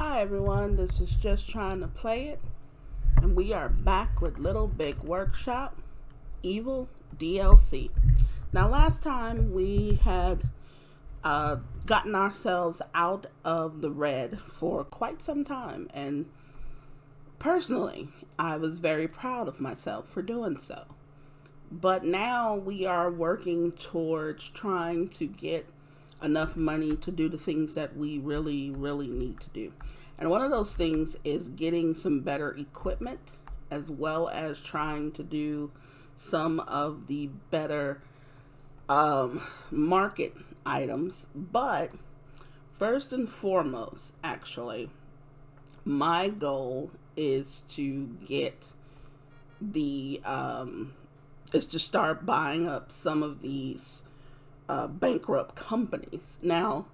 Hi everyone, this is Just Trying to Play It, and we are back with Little Big Workshop Evil DLC. Now, last time we had gotten ourselves out of the red for quite some time, and personally, I was very proud of myself for doing so. But now we are working towards trying to get enough money to do the things that we really need to do. And one of those things is getting some better equipment, as well as trying to do some of the better market items. But first and foremost, actually, my goal is to get the is to start buying up some of these bankrupt companies. Now,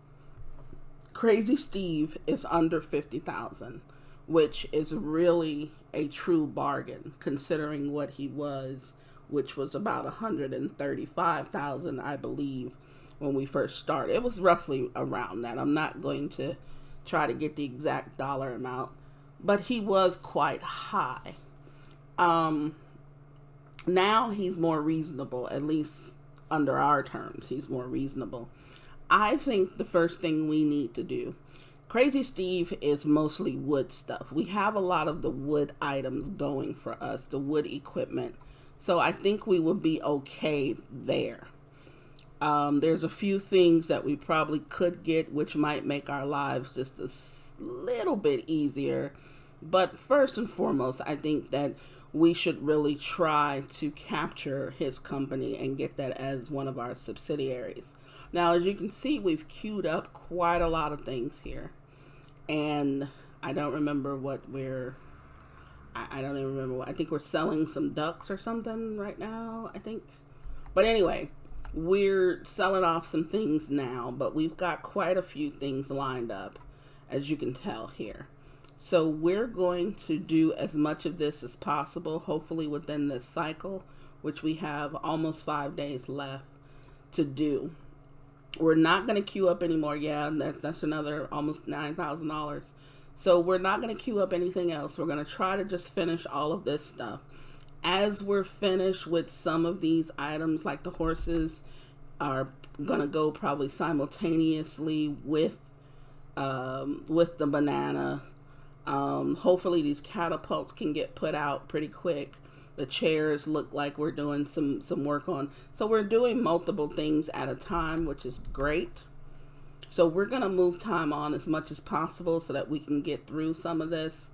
Crazy Steve is under 50,000, which is really a true bargain considering what he was, which was about 135,000, I believe, when we first started. It was roughly around that. I'm not going to try to get the exact dollar amount, but he was quite high. Now he's more reasonable, at least under our terms. He's more reasonable. I think the first thing we need to do, Crazy Steve is mostly wood stuff. We have a lot of the wood items going for us, the wood equipment. So I think we will be okay there. There's a few things that we probably could get, which might make our lives just a little bit easier. But first and foremost, I think that we should really try to capture his company and get that as one of our subsidiaries. Now, as you can see, we've queued up quite a lot of things here. And I don't remember what I don't even remember I think we're selling some ducks or something right now, I think. But anyway, we're selling off some things now, but we've got quite a few things lined up, as you can tell here. So we're going to do as much of this as possible, hopefully within this cycle, which we have almost 5 days left to do. We're not going to queue up anymore. Yeah, that's another almost $9,000. So we're not going to queue up anything else. We're going to try to just finish all of this stuff. As we're finished with some of these items, like the horses are going to go probably simultaneously with the banana. Hopefully these catapults can get put out pretty quick. The chairs look like we're doing some work on. So we're doing multiple things at a time, which is great. So we're going to move time on as much as possible so that we can get through some of this.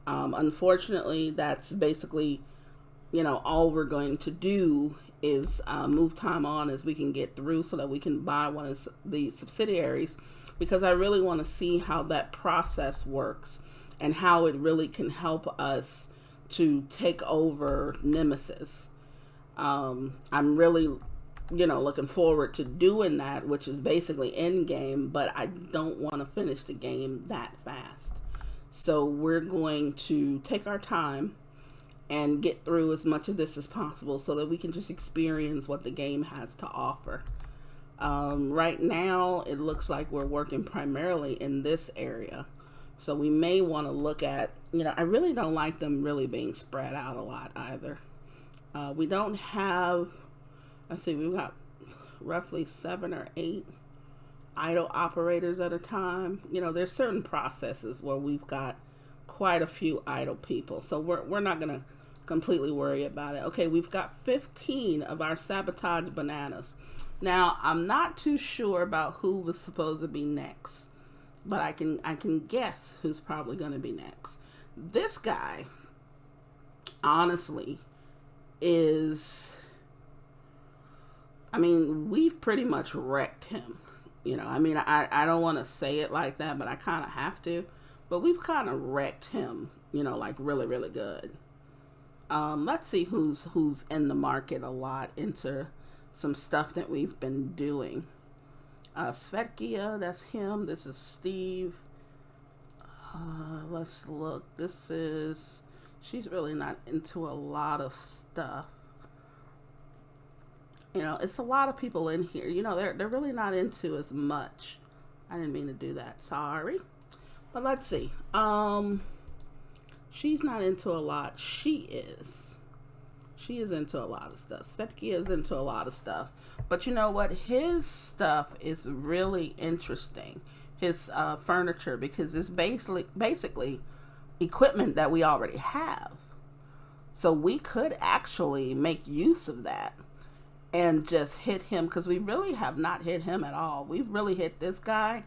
Unfortunately, that's basically, all we're going to do is move time on as we can get through so that we can buy one of the subsidiaries, because I really want to see how that process works and how it really can help us to take over Nemesis. I'm really, looking forward to doing that, which is basically end game, but I don't want to finish the game that fast. So we're going to take our time and get through as much of this as possible so that we can just experience what the game has to offer. Right now, it looks like we're working primarily in this area. So we may want to look at, I really don't like them really being spread out a lot either. We don't have, let's see, we've got roughly 7 or 8 idle operators at a time. There's certain processes where we've got quite a few idle people. So we're not going to completely worry about it. Okay, we've got 15 of our sabotage bananas. Now, I'm not too sure about who was supposed to be next, but I can guess who's probably going to be next. This guy, honestly, we've pretty much wrecked him. I don't want to say it like that, but I kind of have to. But we've kind of wrecked him, like really good. Let's see who's in the market a lot into some stuff that we've been doing. Svetkia, that's him. This is Steve. Let's look. She's really not into a lot of stuff. It's a lot of people in here. They're really not into as much. I didn't mean to do that. Sorry. But let's see. She's not into a lot. She is. She is into a lot of stuff. Svetki is into a lot of stuff. But you know what? His stuff is really interesting. His furniture, because it's basically equipment that we already have. So we could actually make use of that and just hit him, because we really have not hit him at all. We've really hit this guy.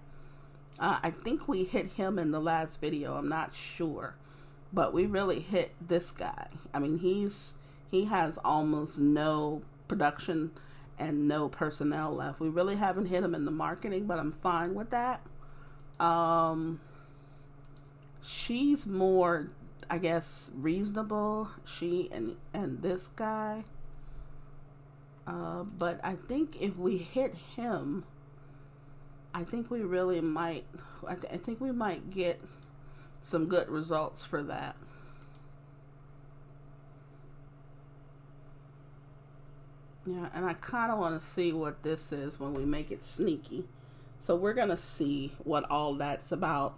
I think we hit him in the last video. I'm not sure. But we really hit this guy. I mean, he has almost no production and no personnel left. We really haven't hit him in the marketing, but I'm fine with that. She's more, I guess, reasonable. She and this guy. But I think if we hit him, I think we really might, I think we might get some good results for that. Yeah, and I kind of want to see what this is when we make it sneaky. So we're going to see what all that's about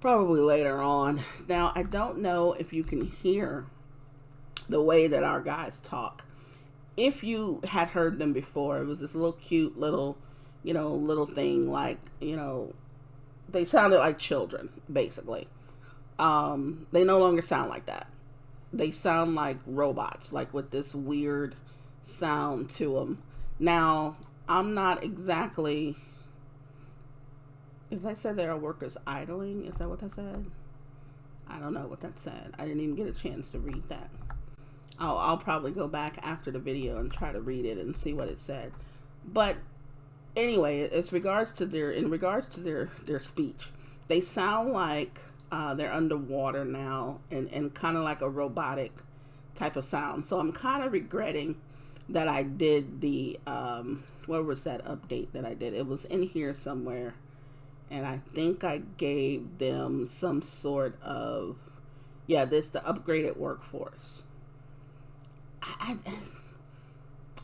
probably later on. Now, I don't know if you can hear the way that our guys talk. If you had heard them before, it was this little cute little, little thing like, they sounded like children, basically. They no longer sound like that. They sound like robots, like with this weird sound to them. Now, I'm not exactly... If I said there are workers idling, is that what that said? I don't know what that said. I didn't even get a chance to read that. I'll probably go back after the video and try to read it and see what it said. But anyway, in regards to their speech, they sound like they're underwater now and kind of like a robotic type of sound. So I'm kind of regretting that I did the what was that update that I did? It was in here somewhere, and I think I gave them some sort of the upgraded workforce.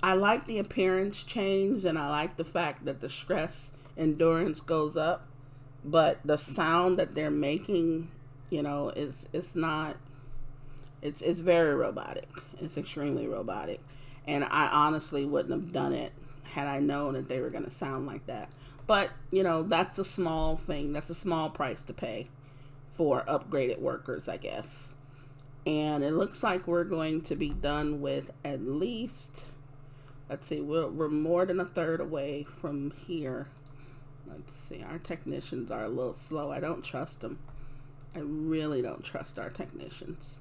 I like the appearance change, and I like the fact that the stress endurance goes up, but the sound that they're making, it's very robotic. It's extremely robotic, and I honestly wouldn't have done it had I known that they were going to sound like that. But that's a small thing. That's a small price to pay for upgraded workers, I guess. And it looks like we're going to be done with at least, let's see, we're more than a third away from here. Let's see, our technicians are a little slow. I don't trust them. I really don't trust our technicians.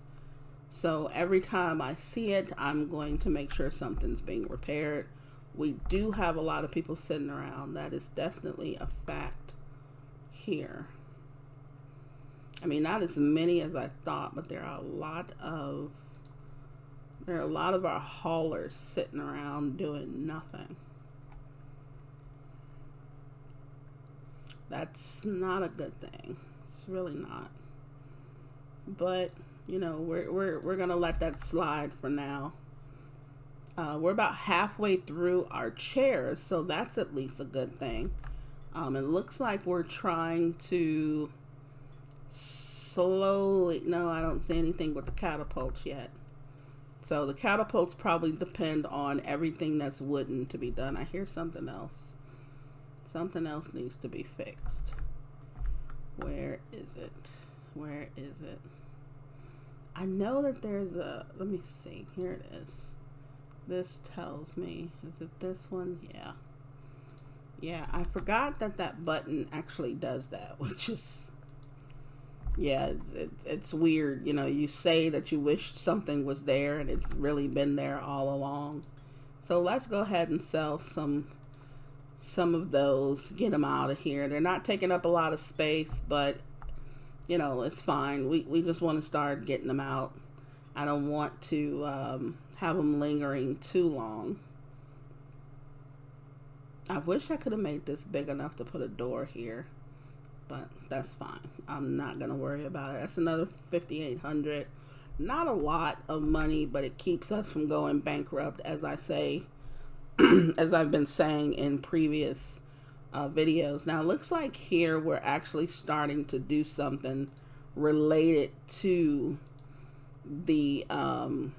So every time I see it, I'm going to make sure something's being repaired. We do have a lot of people sitting around. That is definitely a fact here. I mean, not as many as I thought, but there are a lot of our haulers sitting around doing nothing. That's not a good thing. It's really not. But we're gonna let that slide for now. We're about halfway through our chairs, so that's at least a good thing. It looks like we're trying to slowly... No, I don't see anything with the catapults yet. So the catapults probably depend on everything that's wooden to be done. I hear something else. Something else needs to be fixed. Where is it? Where is it? I know that there's a... Let me see. Here it is. This tells me... Is it this one? Yeah. Yeah, I forgot that button actually does that, which is... Yeah, it's weird. You say that you wish something was there, and it's really been there all along. So let's go ahead and sell some of those. Get them out of here. They're not taking up a lot of space, but, it's fine. We just want to start getting them out. I don't want to have them lingering too long. I wish I could have made this big enough to put a door here. But that's fine. I'm not going to worry about it. That's another $5,800. Not a lot of money, but it keeps us from going bankrupt, as I say, as I've been saying in previous videos. Now, it looks like here we're actually starting to do something related to the, okay,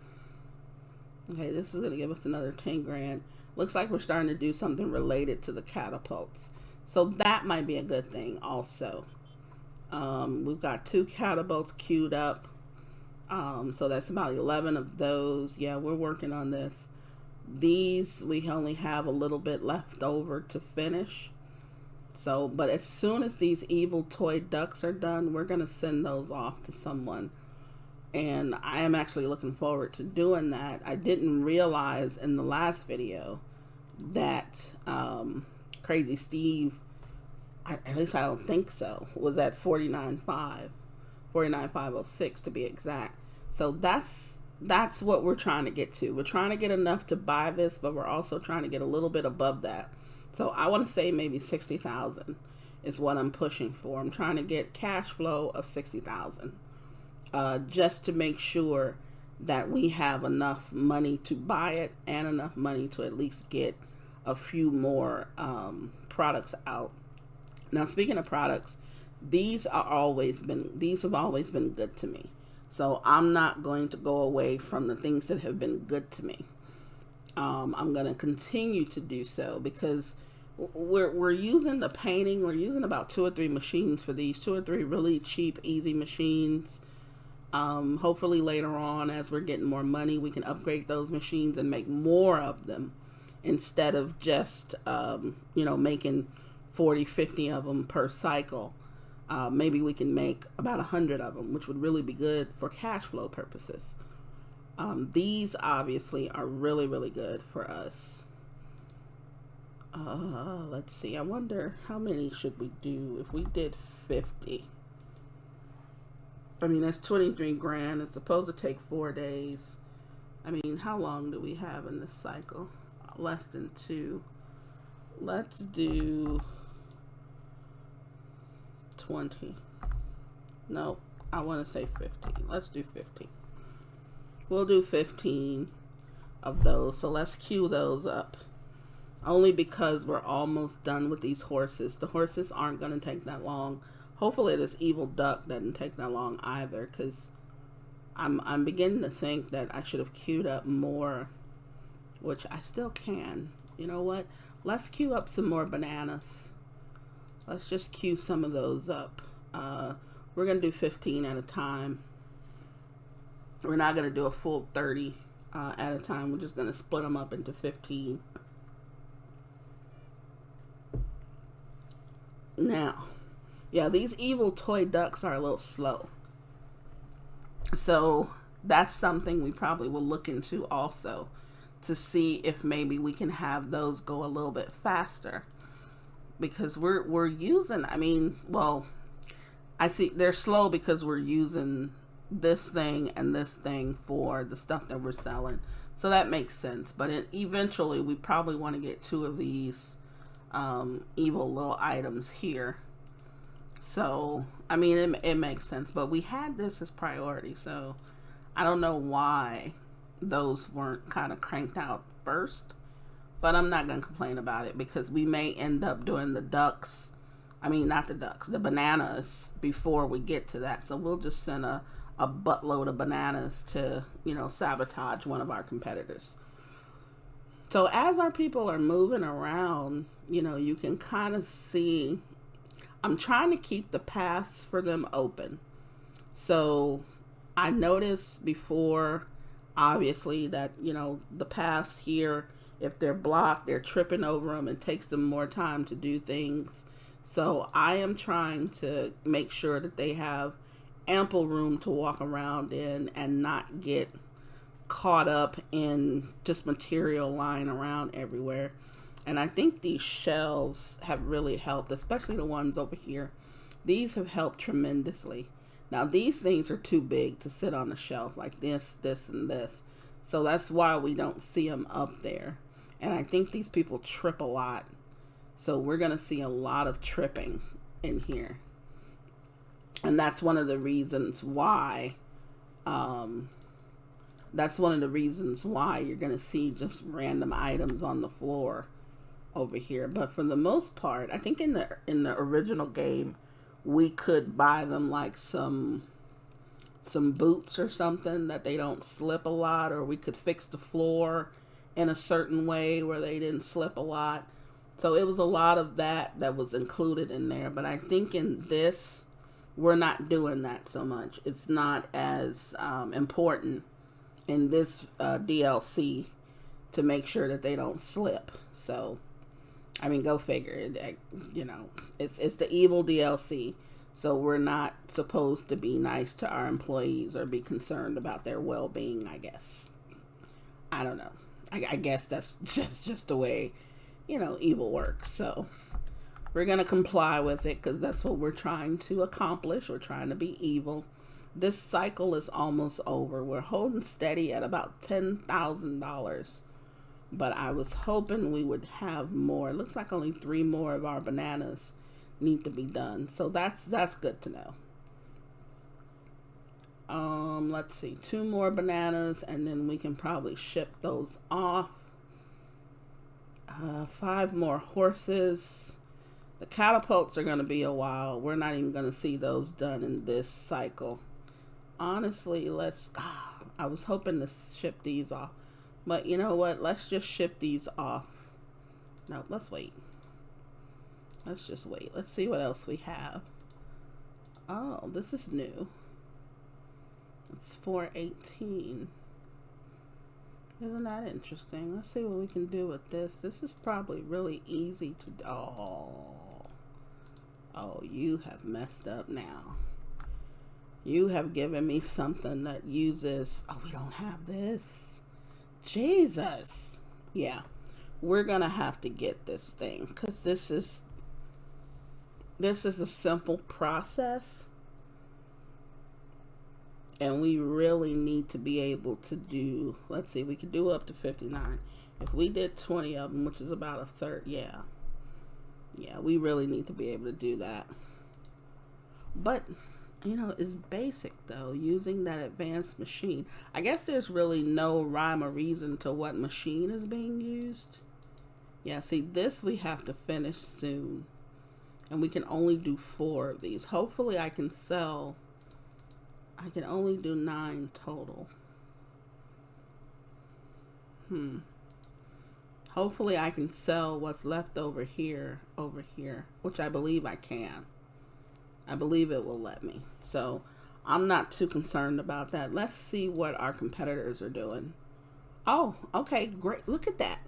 this is going to give us another 10 grand. Looks like we're starting to do something related to the catapults. So that might be a good thing also. We've got 2 catapults queued up. So that's about 11 of those. Yeah, we're working on this. These, we only have a little bit left over to finish. So, but as soon as these evil toy ducks are done, we're going to send those off to someone. And I am actually looking forward to doing that. I didn't realize in the last video that Crazy Steve, at least I don't think so, was at 49,506 to be exact. So that's what we're trying to get to. We're trying to get enough to buy this, but we're also trying to get a little bit above that. So I want to say maybe 60,000 is what I'm pushing for. I'm trying to get cash flow of 60,000, just to make sure that we have enough money to buy it and enough money to at least get a few more products out. Now, speaking of products, these have always been good to me. So I'm not going to go away from the things that have been good to me. I'm going to continue to do so because we're using the painting. We're using about 2 or 3 machines for these, 2 or 3 really cheap, easy machines. Hopefully later on, as we're getting more money, we can upgrade those machines and make more of them instead of just, making 40, 50 of them per cycle. Maybe we can make about 100 of them, which would really be good for cash flow purposes. These obviously are really, really good for us. Let's see. I wonder how many should we do if we did 50. I mean, that's 23 grand. It's supposed to take 4 days. I mean, how long do we have in this cycle? Less than 2. Let's do 20. Nope, I want to say 15. Let's do 15. We'll do 15 of those. So let's queue those up. Only because we're almost done with these horses. The horses aren't going to take that long. Hopefully this evil duck doesn't take that long either, because I'm beginning to think that I should have queued up more, which I still can. You know what? Let's queue up some more bananas. Let's just queue some of those up. We're going to do 15 at a time. We're not going to do a full 30 at a time. We're just going to split them up into 15. Now, yeah, these evil toy ducks are a little slow. So that's something we probably will look into also, to see if maybe we can have those go a little bit faster. Because we're using, I mean, well, I see they're slow because we're using this thing and this thing for the stuff that we're selling. So that makes sense. But eventually we probably want to get 2 of these evil little items here. So, I mean, it makes sense. But we had this as priority. So I don't know why those weren't kind of cranked out first. But I'm not going to complain about it, because we may end up doing the ducks. I mean, not the ducks, the bananas before we get to that. So we'll just send a buttload of bananas to, sabotage one of our competitors. So as our people are moving around, you can kind of see, I'm trying to keep the paths for them open. So I noticed before, obviously, that, the paths here, if they're blocked, they're tripping over them. It takes them more time to do things. So I am trying to make sure that they have ample room to walk around in and not get caught up in just material lying around everywhere. And I think these shelves have really helped, especially the ones over here. These have helped tremendously. Now, these things are too big to sit on the shelf like this, this, and this. So that's why we don't see them up there. And I think these people trip a lot. So we're going to see a lot of tripping in here. And that's one of the reasons why, you're going to see just random items on the floor over here. But for the most part, I think in the original game, we could buy them like some boots or something that they don't slip a lot, or we could fix the floor in a certain way where they didn't slip a lot. So it was a lot of that was included in there. But I think in this, we're not doing that so much. It's not as important in this DLC to make sure that they don't slip. So, I mean, go figure. It's the evil DLC. So we're not supposed to be nice to our employees or be concerned about their well-being, I guess. I don't know. I guess that's just the way, evil works. So we're going to comply with it because that's what we're trying to accomplish. We're trying to be evil. This cycle is almost over. We're holding steady at about $10,000. But I was hoping we would have more. It looks like only 3 more of our bananas need to be done. So that's good to know. Let's see. 2 more bananas and then we can probably ship those off. 5 more horses. The catapults are going to be a while. We're not even going to see those done in this cycle. Honestly, I was hoping to ship these off. But you know what? Let's just ship these off. No, let's wait. Let's just wait. Let's see what else we have. Oh, this is new. It's 418. Isn't that interesting? Let's see what we can do with this. This is probably really easy to do. Oh, you have messed up now. You have given me something that uses... Oh, we don't have this. Jesus. Yeah. We're going to have to get this thing because this is a simple process. And we really need to be able to do, let's see, we could do up to 59. If we did 20 of them, which is about a third, yeah. Yeah, we really need to be able to do that. But, it's basic, though, using that advanced machine. I guess there's really no rhyme or reason to what machine is being used. Yeah, see, this we have to finish soon. And we can only do 4 of these. Hopefully I can sell... I can only do 9 total. Hopefully I can sell what's left over here, which I believe I can. I believe it will let me. So I'm not too concerned about that. Let's see what our competitors are doing. Oh, okay, great. Look at that.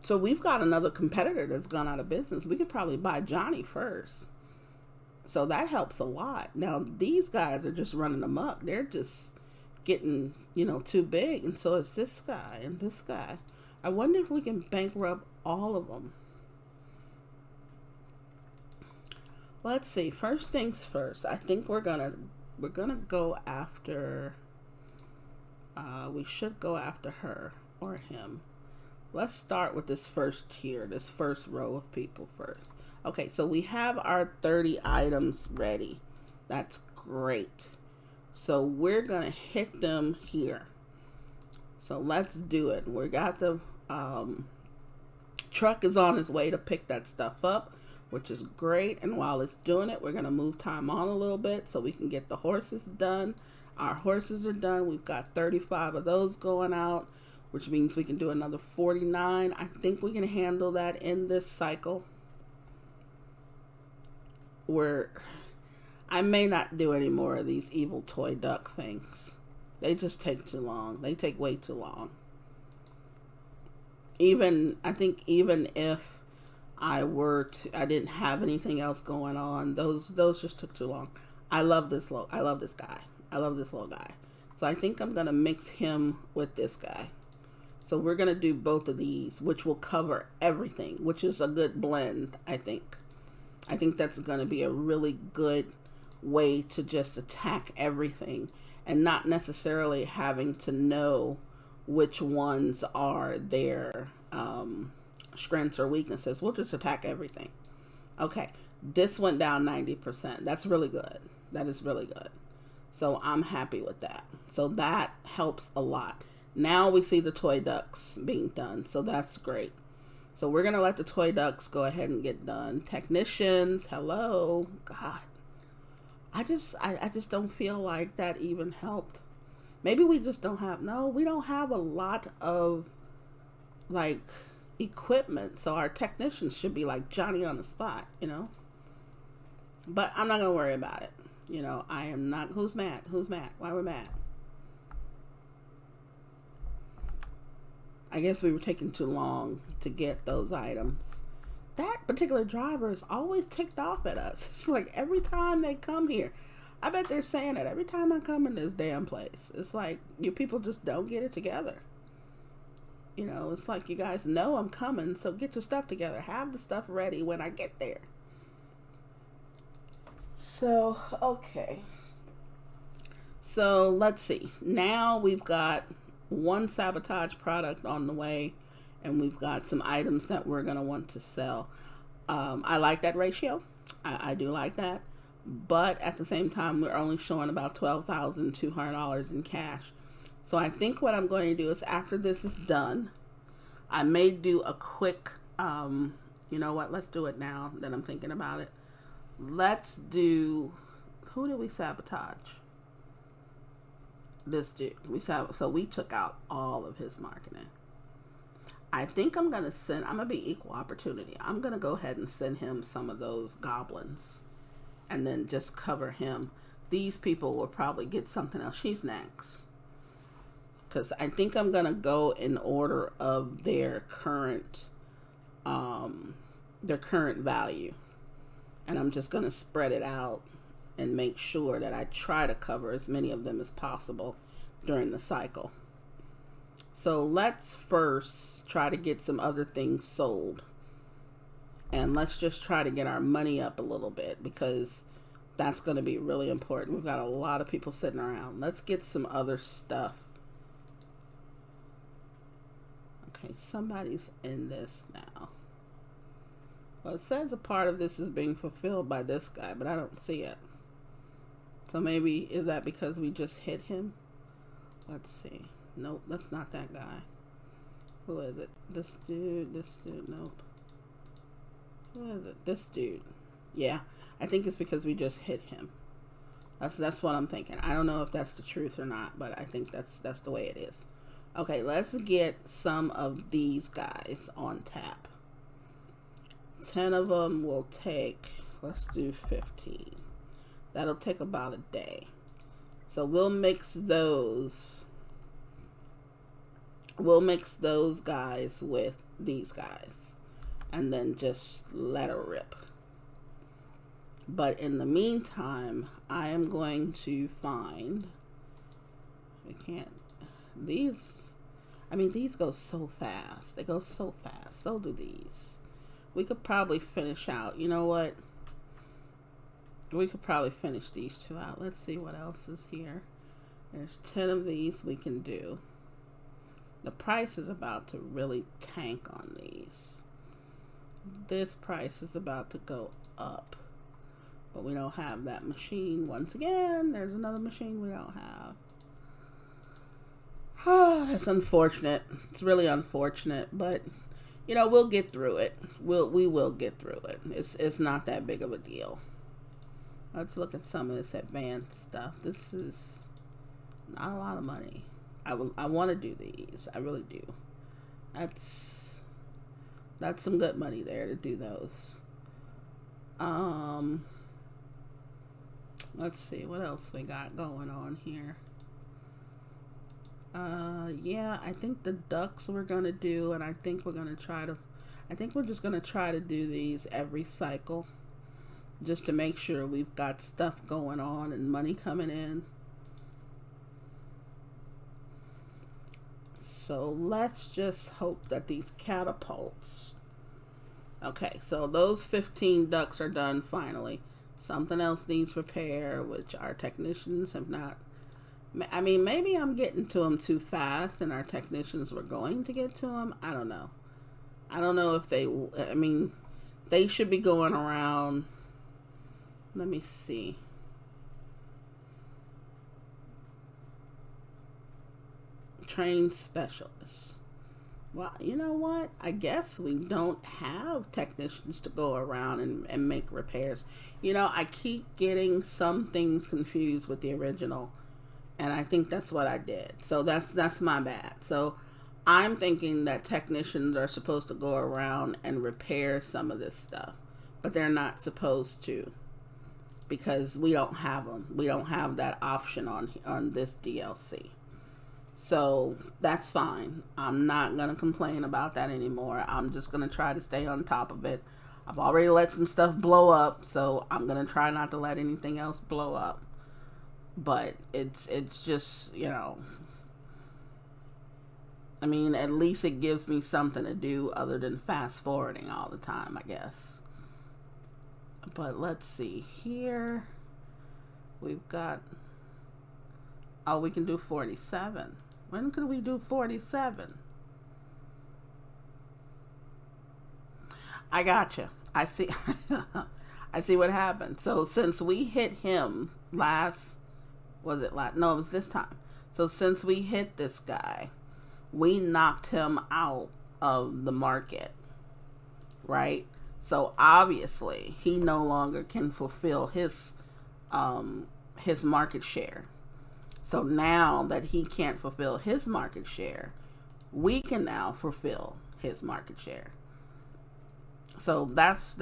So we've got another competitor that's gone out of business. We could probably buy Johnny first. So that helps a lot. Now, these guys are just running amok. They're just getting, too big. And so is this guy and this guy. I wonder if we can bankrupt all of them. Let's see. First things first. I think we're gonna go after. We should go after her or him. Let's start with this first tier, this first row of people first. Okay, so we have our 30 items ready. That's great. So we're going to hit them here. So let's do it. We got the truck is on its way to pick that stuff up, which is great. And while it's doing it, we're going to move time on a little bit so we can get the horses done. Our horses are done. We've got 35 of those going out, which means we can do another 49. I think we can handle that in this cycle. Where I may not do any more of these evil toy duck things. They just take too long. They take way too long. I think even if I didn't have anything else going on, those just took too long. I love this guy. I love this little guy. So I think I'm going to mix him with this guy. So we're going to do both of these, which will cover everything, which is a good blend, I think. I think that's going to be a really good way to just attack everything and not necessarily having to know which ones are their strengths or weaknesses. We'll just attack everything. Okay, this went down 90%. That's really good. That is really good. So I'm happy with that. So that helps a lot. Now we see the toy ducks being done. So that's great. So we're going to let the toy ducks go ahead and get done. Technicians, hello. God. I just don't feel like that even helped. Maybe we just don't have, no, we don't have a lot of like equipment. So our technicians should be like Johnny on the spot, you know? But I'm not going to worry about it. You know, I am not, who's mad? Who's mad? Why we're mad? I guess we were taking too long to get those items. That particular driver is always ticked off at us. It's like every time they come here, I bet they're saying it every time I come in this damn place. It's like you people just don't get it together. You know, it's like you guys know I'm coming, so get your stuff together. Have the stuff ready when I get there. So, okay. So, let's see. Now we've got one sabotage product on the way, and we've got some items that we're going to want to sell. I like that ratio. I do like that. But at the same time, we're only showing about $12,200 in cash. So I think what I'm going to do is after this is done, I may do a quick, you know what, let's do it now that I'm thinking about it. Let's do, who did we sabotage? This dude. So we took out all of his marketing. I think I'm going to be equal opportunity. I'm going to go ahead and send him some of those goblins and then just cover him. These people will probably get something else. She's next. Because I think I'm going to go in order of their current value. And I'm just going to spread it out and make sure that I try to cover as many of them as possible during the cycle. So let's first try to get some other things sold. And let's just try to get our money up a little bit because that's going to be really important. We've got a lot of people sitting around. Let's get some other stuff. Okay, somebody's in this now. Well, it says a part of this is being fulfilled by this guy, but I don't see it. So maybe, is that because we just hit him? Let's see. Nope, that's not that guy. Who is it? This dude, nope. Who is it? This dude. Yeah, I think it's because we just hit him. That's what I'm thinking. I don't know if that's the truth or not, but I think that's the way it is. Okay, let's get some of these guys on tap. 10 of them will take, let's do 15. That'll take about a day. So we'll mix those. We'll mix those guys with these guys. And then just let her rip. But in the meantime, I am going to find... These go so fast. They go so fast. So do these. We could probably finish out. You know what? We could probably finish these two out. Let's see what else is here. There's 10 of these we can do. The price is about to really tank on these. This price is about to go up. But we don't have that machine. Once again, there's another machine we don't have. That's unfortunate. It's really unfortunate, but you know, we'll get through it. We will get through it. It's not that big of a deal. Let's look at some of this advanced stuff. This is not a lot of money. I want to do these. I really do. That's some good money there to do those. Let's see what else we got going on here. Yeah, I think the ducks we're gonna do, and I think we're just gonna try to do these every cycle, just to make sure we've got stuff going on and money coming in. So let's just hope that these catapults. Okay, so those 15 ducks are done finally. Something else needs repair, which our technicians have not. I mean, maybe I'm getting to them too fast and our technicians were going to get to them. I don't know. I don't know if they should be going around. Let me see. Trained specialists. Well, you know what? I guess we don't have technicians to go around and make repairs. I keep getting some things confused with the original, and I think that's what I did. So that's my bad. So I'm thinking that technicians are supposed to go around and repair some of this stuff, but they're not supposed to because we don't have them. We don't have that option on this DLC. So that's fine. I'm not going to complain about that anymore. I'm just going to try to stay on top of it. I've already let some stuff blow up, so I'm going to try not to let anything else blow up. But it's just, I mean, at least it gives me something to do other than fast forwarding all the time, I guess. But let's see here. We've got, oh, we can do 47. When could we do 47? I gotcha. I see. I see what happened. So since we hit him last, was it last? No, it was this time. So since we hit this guy, we knocked him out of the market, right? So obviously he no longer can fulfill his market share. So now that he can't fulfill his market share, we can now fulfill his market share. So that's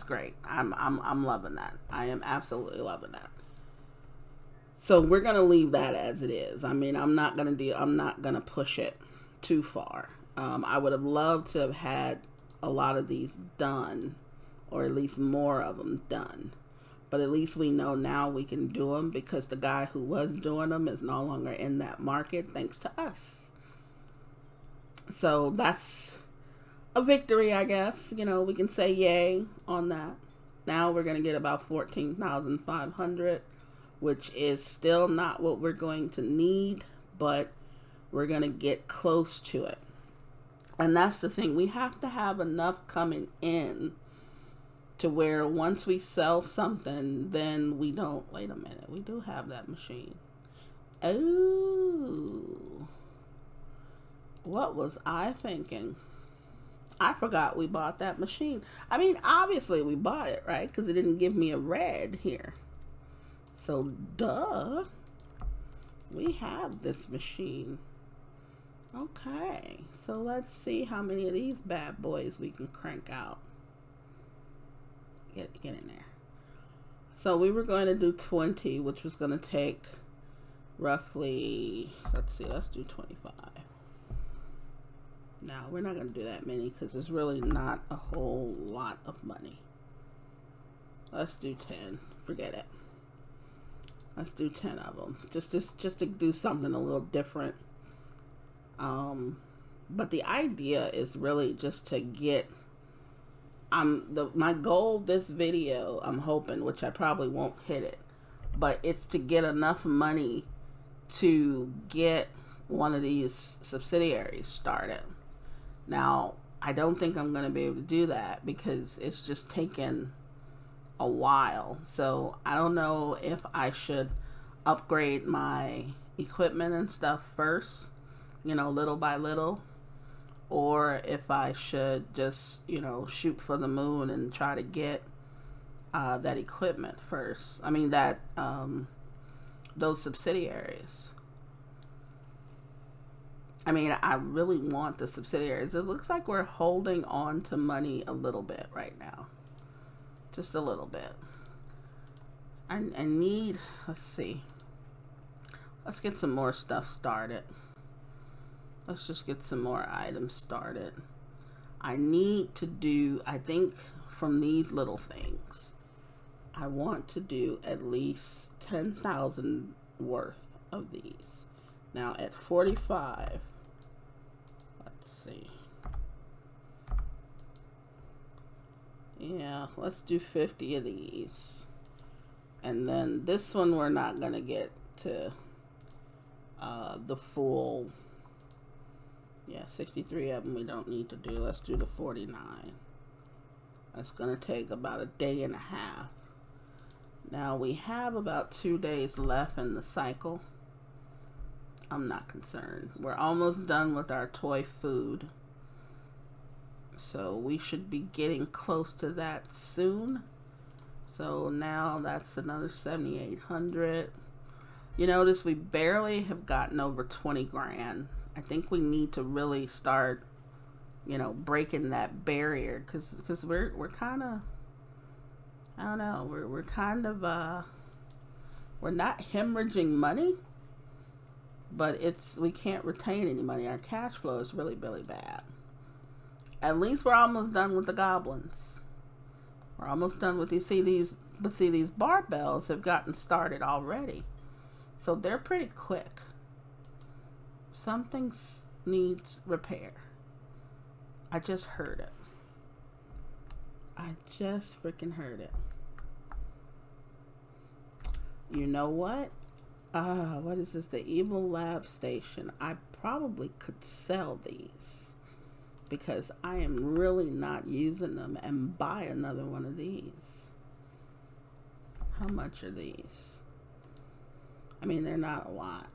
great. I'm loving that. I am absolutely loving that. So we're gonna leave that as it is. I mean, I'm not gonna push it too far. I would have loved to have had a lot of these done, or at least more of them done. But at least we know now we can do them because the guy who was doing them is no longer in that market thanks to us. So that's a victory, I guess. We can say yay on that. Now we're going to get about 14,500, which is still not what we're going to need, but we're going to get close to it. And that's the thing. We have to have enough coming in to where once we sell something, then we don't, wait a minute, we do have that machine. Oh, what was I thinking? I forgot we bought that machine. I mean, obviously we bought it, right? Because it didn't give me a red here. So, duh. We have this machine. Okay. So, let's see how many of these bad boys we can crank out. Get in there. So, we were going to do 20, which was going to take roughly, let's do 25. Now, we're not going to do that many because there's really not a whole lot of money. Let's do 10. Forget it. Let's do 10 of them. Just to do something a little different. But the idea is really just to get, my goal this video, I'm hoping, which I probably won't hit it, but it's to get enough money to get one of these subsidiaries started. Now, I don't think I'm going to be able to do that because it's just taken a while. So I don't know if I should upgrade my equipment and stuff first, little by little, or if I should just, shoot for the moon and try to get that equipment first. I mean, those subsidiaries. I mean, I really want the subsidiaries. It looks like we're holding on to money a little bit right now. Just a little bit. I need, let's see. Let's get some more stuff started. Let's just get some more items started. I need to do, I think from these little things, I want to do at least 10,000 worth of these. Now at 45, let's see. Yeah, let's do 50 of these. And then this one we're not going to get to the full, 63 of them we don't need to do. Let's do the 49. That's going to take about a day and a half. Now we have about 2 days left in the cycle. I'm not concerned. We're almost done with our toy food. So we should be getting close to that soon. So now that's another 7,800. You notice we barely have gotten over 20 grand. I think we need to really start, you know, breaking that barrier, because we're kind of, I don't know, we're kind of we're not hemorrhaging money, but we can't retain any money. Our cash flow is really, really bad. At least we're almost done with the goblins. We're almost done with these. See these barbells have gotten started already. So they're pretty quick. Something needs repair. I just heard it. I just freaking heard it. You know what? What is this? The Evil Lab Station. I probably could sell these, because I am really not using them, and buy another one of these. How much are these? I mean, they're not a lot.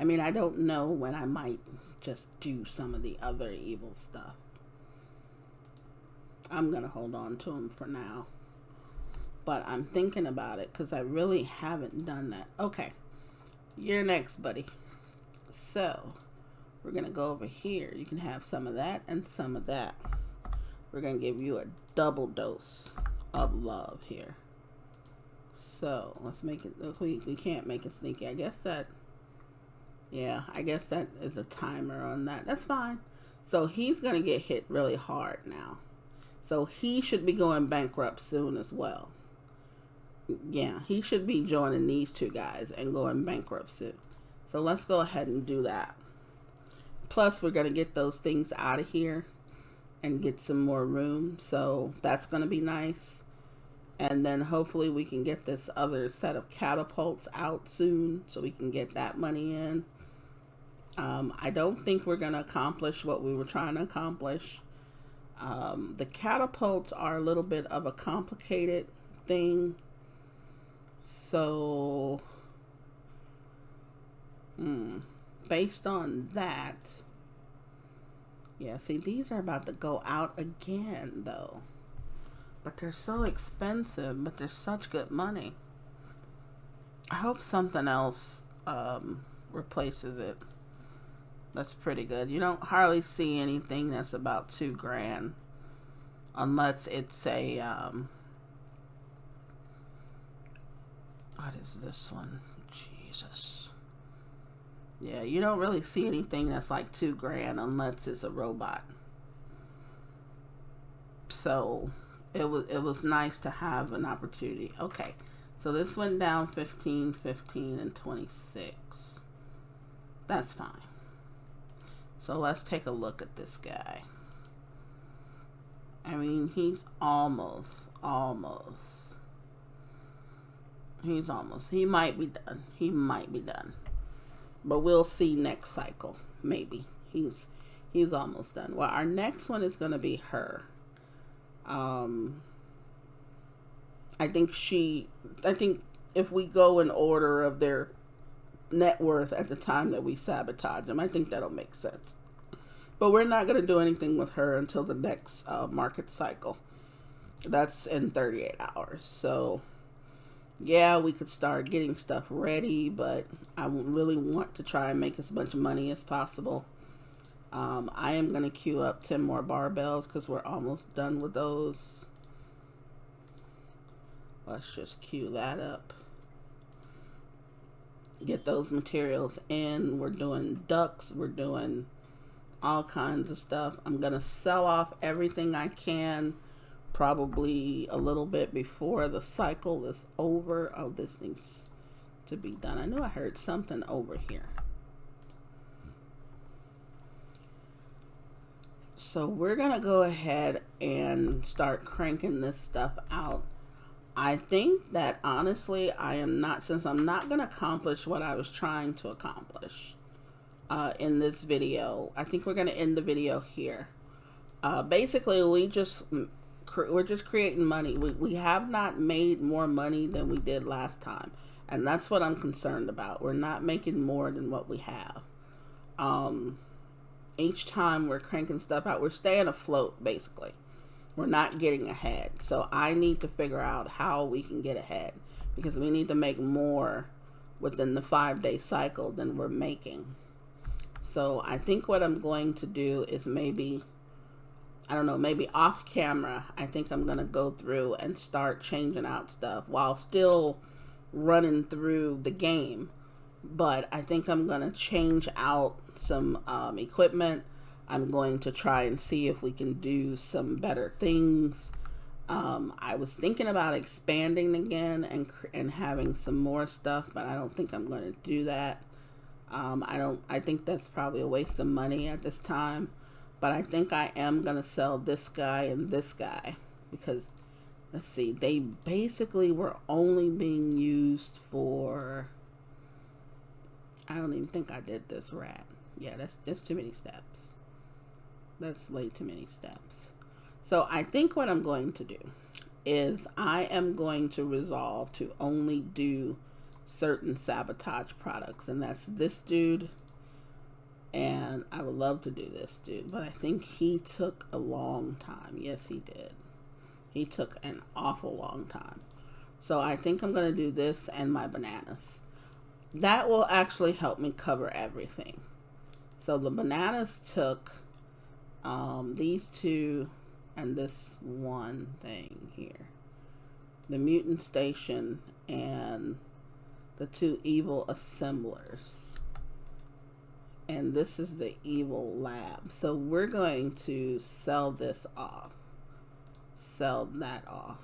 I mean, I don't know when I might just do some of the other evil stuff. I'm going to hold on to them for now. But I'm thinking about it, because I really haven't done that. Okay. You're next, buddy. So, we're going to go over here. You can have some of that and some of that. We're going to give you a double dose of love here. So, let's make it, look, we can't make it sneaky. I guess that, yeah, I guess that is a timer on that. That's fine. So, he's going to get hit really hard now. So, he should be going bankrupt soon as well. Yeah, he should be joining these two guys and going bankrupt soon. So, let's go ahead and do that. Plus, we're going to get those things out of here and get some more room. So, that's going to be nice. And then hopefully we can get this other set of catapults out soon, so we can get that money in. I don't think we're going to accomplish what we were trying to accomplish. The catapults are a little bit of a complicated thing. So, based on that, yeah, see, these are about to go out again, though. But they're so expensive, but they're such good money. I hope something else replaces it. That's pretty good. You don't hardly see anything that's about 2 grand. Unless it's a, what is this one? Jesus. Yeah, you don't really see anything that's like 2 grand unless it's a robot. So it was nice to have an opportunity. Okay, so this went down 15, 15, and 26. That's fine. So let's take a look at this guy. I mean, he's almost. He might be done. But we'll see next cycle. Maybe. He's almost done. Well, our next one is going to be her. I think if we go in order of their net worth at the time that we sabotage them, I think that'll make sense. But we're not going to do anything with her until the next market cycle. That's in 38 hours. So, yeah, we could start getting stuff ready, but I really want to try and make as much money as possible. I am going to queue up 10 more barbells because we're almost done with those. Let's just queue that up. Get those materials in. We're doing ducks. We're doing all kinds of stuff. I'm going to sell off everything I can, probably a little bit before the cycle is over. Oh, this needs to be done. I knew I heard something over here. So we're going to go ahead and start cranking this stuff out. I think that honestly, since I'm not going to accomplish what I was trying to accomplish in this video, I think we're going to end the video here. Basically, we're just creating money. We have not made more money than we did last time. And that's what I'm concerned about. We're not making more than what we have. each time we're cranking stuff out, we're staying afloat, basically. We're not getting ahead. So I need to figure out how we can get ahead, because we need to make more within the 5-day cycle than we're making. So I think what I'm going to do is maybe, I don't know, maybe off camera, I think I'm going to go through and start changing out stuff while still running through the game. But I think I'm going to change out some equipment. I'm going to try and see if we can do some better things. I was thinking about expanding again and having some more stuff, but I don't think I'm going to do that. I think that's probably a waste of money at this time. But I think I am going to sell this guy and this guy, because, let's see, they basically were only being used for, I don't even think I did this rat. Yeah, that's just too many steps. That's way too many steps. So I think what I'm going to do is I am going to resolve to only do certain sabotage products, and that's this dude, and I would love to do this dude, but I think he took a long time. Yes, he did. He took an awful long time. So I think I'm going to do this and my bananas. That will actually help me cover everything. So the bananas took these two and this one thing here. The mutant station and the 2 evil assemblers. And this is the evil lab. So we're going to sell this off. Sell that off.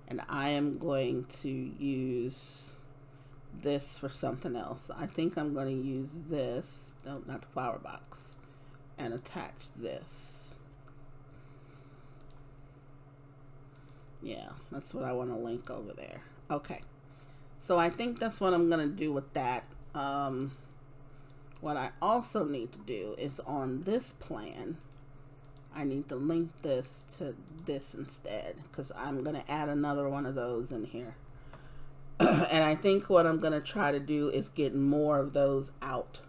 And I am going to use this for something else. I think I'm going to use this. No, not the flower box. And attach this. Yeah, that's what I want to link over there. Okay. So I think that's what I'm going to do with that. What I also need to do is on this plan, I need to link this to this instead, because I'm going to add another one of those in here. And I think what I'm going to try to do is get more of those out,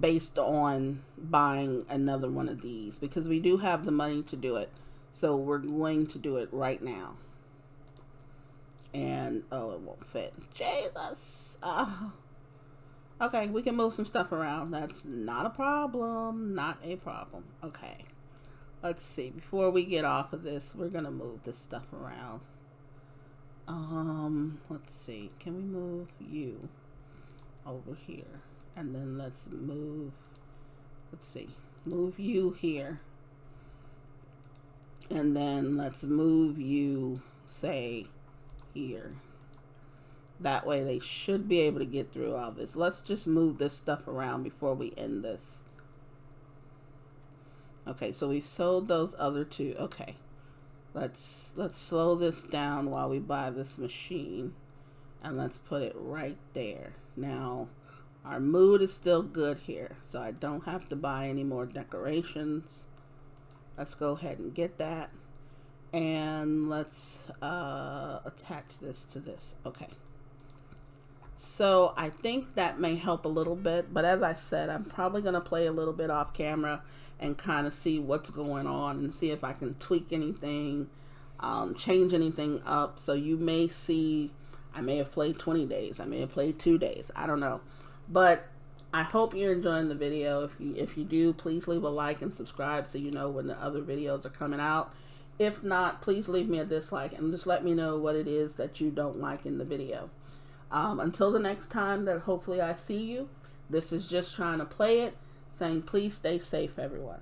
based on buying another one of these, because we do have the money to do it. So we're going to do it right now. And, oh, it won't fit. Jesus. Okay, we can move some stuff around. That's not a problem. Not a problem. Okay. Let's see. Before we get off of this, we're going to move this stuff around. Let's see. Can we move you over here? And then let's move, let's see. Move you here. And then let's move you, say, here. That way they should be able to get through all this. Let's just move this stuff around before we end this. Okay, so we sold those other two. Okay. Let's slow this down while we buy this machine. And let's put it right there. Now, our mood is still good here, so I don't have to buy any more decorations. Let's go ahead and get that. And let's attach this to this. Okay. So I think that may help a little bit, but as I said, I'm probably going to play a little bit off camera and kind of see what's going on and see if I can tweak anything, change anything up. So you may see, I may have played 20 days. I may have played 2 days. I don't know. But I hope you're enjoying the video. If you do, please leave a like and subscribe so you know when the other videos are coming out. If not, please leave me a dislike and just let me know what it is that you don't like in the video. Until the next time that hopefully I see you, this is just trying to play it, saying please stay safe, everyone.